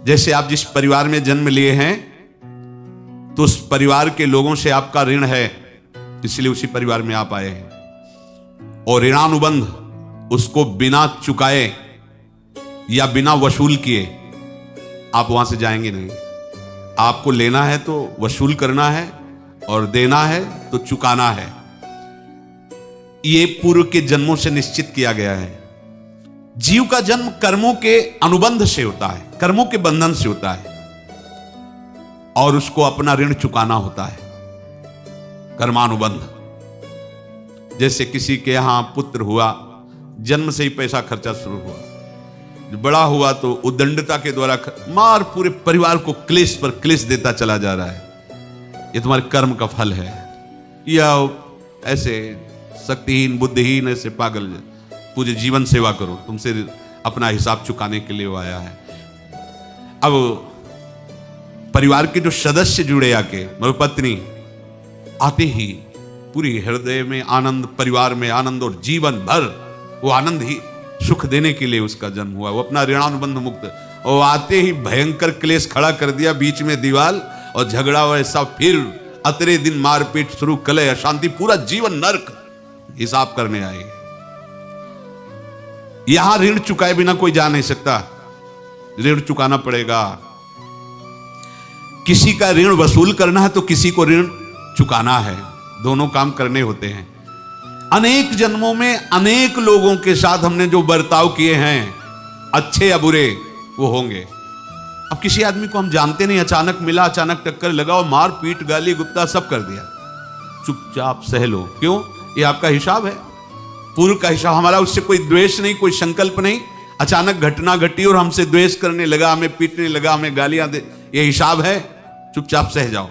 जैसे आप जिस परिवार में जन्म लिए हैं तो उस परिवार के लोगों से आपका ऋण है, इसलिए उसी परिवार में आप आए हैं। और ऋणानुबंध उसको बिना चुकाए या बिना वसूल किए आप वहां से जाएंगे नहीं। आपको लेना है तो वसूल करना है और देना है तो चुकाना है। ये पूर्व के जन्मों से निश्चित किया गया है। जीव का जन्म कर्मों के अनुबंध से होता है, कर्मों के बंधन से होता है, और उसको अपना ऋण चुकाना होता है, कर्मानुबंध। जैसे किसी के यहां पुत्र हुआ, जन्म से ही पैसा खर्चा शुरू हुआ, बड़ा हुआ तो उद्दंडता के द्वारा मार पूरे परिवार को क्लेश पर क्लेश देता चला जा रहा है। ये तुम्हारे कर्म का फल है। या ऐसे शक्तिहीन बुद्धिहीन ऐसे पागल पूरे जीवन सेवा करो, तुमसे अपना हिसाब चुकाने के लिए वो आया है। अब परिवार के जो सदस्य जुड़े आके, मेरी पत्नी आते ही पूरी हृदय में आनंद, परिवार में आनंद, और जीवन भर वो आनंद ही सुख देने के लिए उसका जन्म हुआ। वो अपना ऋणानुबंध मुक्त। और आते ही भयंकर क्लेश खड़ा कर दिया, बीच में दीवार और झगड़ा वैसा, फिर अतरे दिन मारपीट शुरू, कलह अशांति, पूरा जीवन नर्क हिसाब करने आए। यहां ऋण चुकाए बिना कोई जा नहीं सकता, ऋण चुकाना पड़ेगा। किसी का ऋण वसूल करना है तो किसी को ऋण चुकाना है, दोनों काम करने होते हैं। अनेक जन्मों में अनेक लोगों के साथ हमने जो बर्ताव किए हैं, अच्छे या बुरे, वो होंगे। अब किसी आदमी को हम जानते नहीं, अचानक मिला, अचानक टक्कर लगा और मार पीट गाली गुप्ता सब कर दिया, चुपचाप सह लो। क्यों? ये आपका हिसाब है, पूर्व का हिसाब। हमारा उससे कोई द्वेष नहीं, कोई संकल्प नहीं। अचानक घटना घटी और हमसे द्वेष करने लगा, हमें पीटने लगा, हमें गालियां दे, ये हिसाब है, चुपचाप सह जाओ।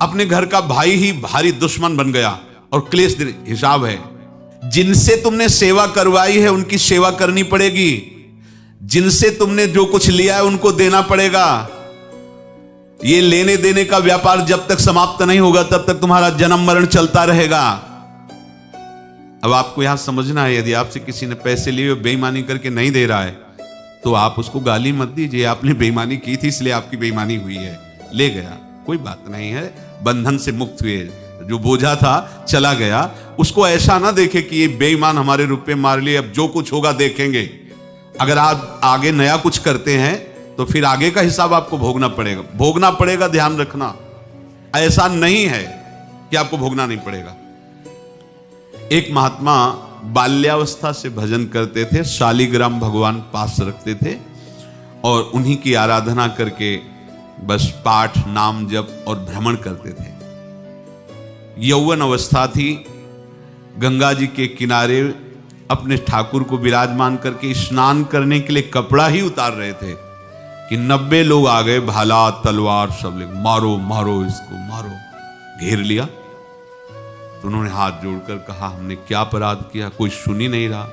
अपने घर का भाई ही भारी दुश्मन बन गया और क्लेश दे, हिसाब है। जिनसे तुमने सेवा करवाई है उनकी सेवा करनी पड़ेगी, जिनसे तुमने जो कुछ लिया है उनको देना पड़ेगा। ये लेने देने का व्यापार जब तक समाप्त नहीं होगा तब तक तुम्हारा जन्म मरण चलता रहेगा। अब आपको यहां समझना है, यदि आपसे किसी ने पैसे लिए बेईमानी करके नहीं दे रहा है तो आप उसको गाली मत दीजिए, आपने बेईमानी की थी इसलिए आपकी बेईमानी हुई है, ले गया, कोई बात नहीं है, बंधन से मुक्त हुए, जो बोझा था चला गया। उसको ऐसा ना देखे कि ये बेईमान हमारे रुपए मार लिए, अब जो कुछ होगा देखेंगे। अगर आप आगे नया कुछ करते हैं तो फिर आगे का हिसाब आपको भोगना पड़ेगा, ध्यान रखना। ऐसा नहीं है कि आपको भोगना नहीं पड़ेगा। एक महात्मा बाल्यावस्था से भजन करते थे, शालिग्राम भगवान पास रखते थे और उन्हीं की आराधना करके बस पाठ, नाम, जप और भ्रमण करते थे। यौवन अवस्था थी, गंगा जी के किनारे अपने ठाकुर को विराजमान करके स्नान करने के लिए कपड़ा ही उतार रहे थे कि 90 लोग आ गए, भाला तलवार सब ले, मारो मारो इसको मारो, घेर लिया। तो उन्होंने हाथ जोड़कर कहा, हमने क्या अपराध किया? कोई सुन ही नहीं रहा।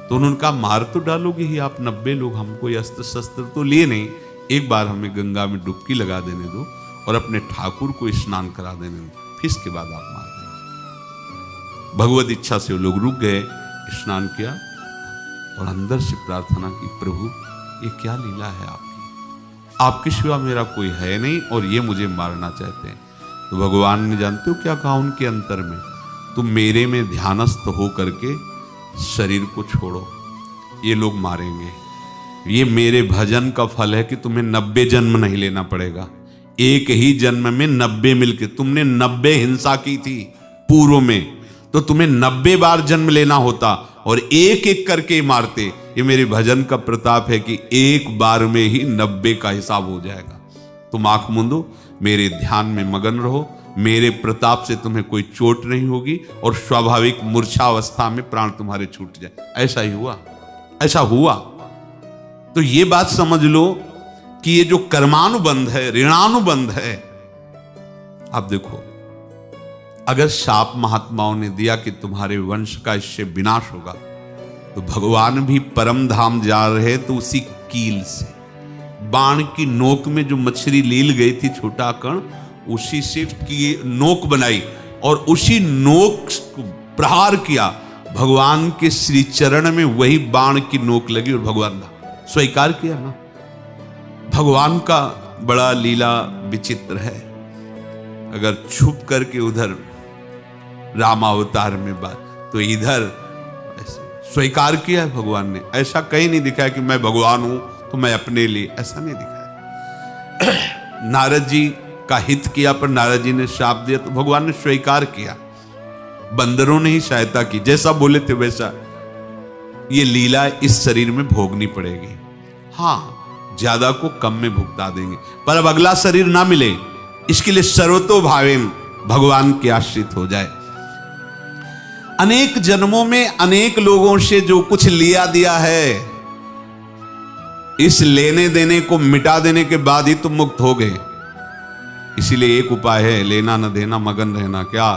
तो उन्होंने कहा, मार तो डालोगे ही आप 90 लोग, हम कोई अस्त्र शस्त्र तो लिए नहीं, एक बार हमें गंगा में डुबकी लगा देने दो और अपने ठाकुर को स्नान करा देने दो, फिर इसके बाद आप मार देना। भगवत इच्छा से वो लोग रुक गए, स्नान किया और अंदर से प्रार्थना की, प्रभु ये क्या लीला है आपके सिवा मेरा कोई है नहीं और ये मुझे मारना चाहते हैं। तो भगवान ने, जानते हो क्या कहा उनके अंतर में? तुम मेरे में ध्यानस्थ हो करके शरीर को छोड़ो, ये लोग मारेंगे। ये मेरे भजन का फल है कि तुम्हें 90 जन्म नहीं लेना पड़ेगा, एक ही जन्म में 90 मिलके। तुमने 90 हिंसा की थी पूर्व में, तो तुम्हें 90 बार जन्म लेना होता और एक एक करके मारते। ये मेरे भजन का प्रताप है कि एक बार में ही 90 का हिसाब हो जाएगा। तुम आंख मूंदो, मेरे ध्यान में मगन रहो, मेरे प्रताप से तुम्हें कोई चोट नहीं होगी और स्वाभाविक मूर्छा अवस्था में प्राण तुम्हारे छूट जाए। ऐसा ही हुआ, ऐसा हुआ। तो ये बात समझ लो कि ये जो कर्मानुबंध है, ऋणानुबंध है। आप देखो, अगर शाप महात्माओं ने दिया कि तुम्हारे वंश का इससे विनाश होगा, तो भगवान भी परम धाम जा रहे तो उसी कील से, बाण की नोक में जो मछली लील गई थी, छोटा कण, उसी से की नोक बनाई और उसी नोक को प्रहार किया। भगवान के श्री चरण में वही बाण की नोक लगी और भगवान स्वीकार किया ना। भगवान का बड़ा लीला विचित्र है। अगर छुप करके उधर रामावतार में बात, तो इधर स्वीकार किया है भगवान ने। ऐसा कहीं नहीं दिखाया कि मैं भगवान हूं तो मैं अपने लिए, ऐसा नहीं दिखाया। नारद जी का हित किया पर नारद जी ने शाप दिया तो भगवान ने स्वीकार किया। बंदरों ने ही सहायता की, जैसा बोले थे वैसा। ये लीला इस शरीर में भोगनी पड़ेगी। हाँ, ज्यादा को कम में भुगता देंगे, पर अब अगला शरीर ना मिले इसके लिए सर्वतोभावेन भगवान के आश्रित हो जाए। अनेक जन्मों में अनेक लोगों से जो कुछ लिया दिया है, इस लेने देने को मिटा देने के बाद ही तुम मुक्त हो गए। इसीलिए एक उपाय है, लेना न देना मगन रहना। क्या?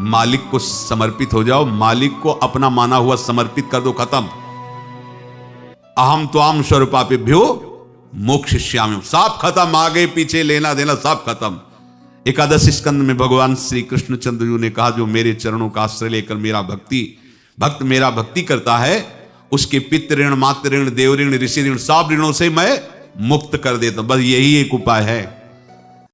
मालिक को समर्पित हो जाओ, मालिक को अपना माना हुआ समर्पित कर दो, खत्म। अहम त्वाम स्वरूपापेभ्यो मोक्षयिष्यामि, सब खत्म। आगे पीछे लेना देना सब खत्म। एकादश स्कंद में भगवान श्री कृष्णचंद्र जी ने कहा, जो मेरे चरणों का आश्रय लेकर भक्त मेरा भक्ति करता है, उसके पितृ ऋण, मातृ ऋण, देव ऋण, ऋषि ऋण, सब ऋणों से मैं मुक्त कर देता हूं। बस यही एक उपाय है।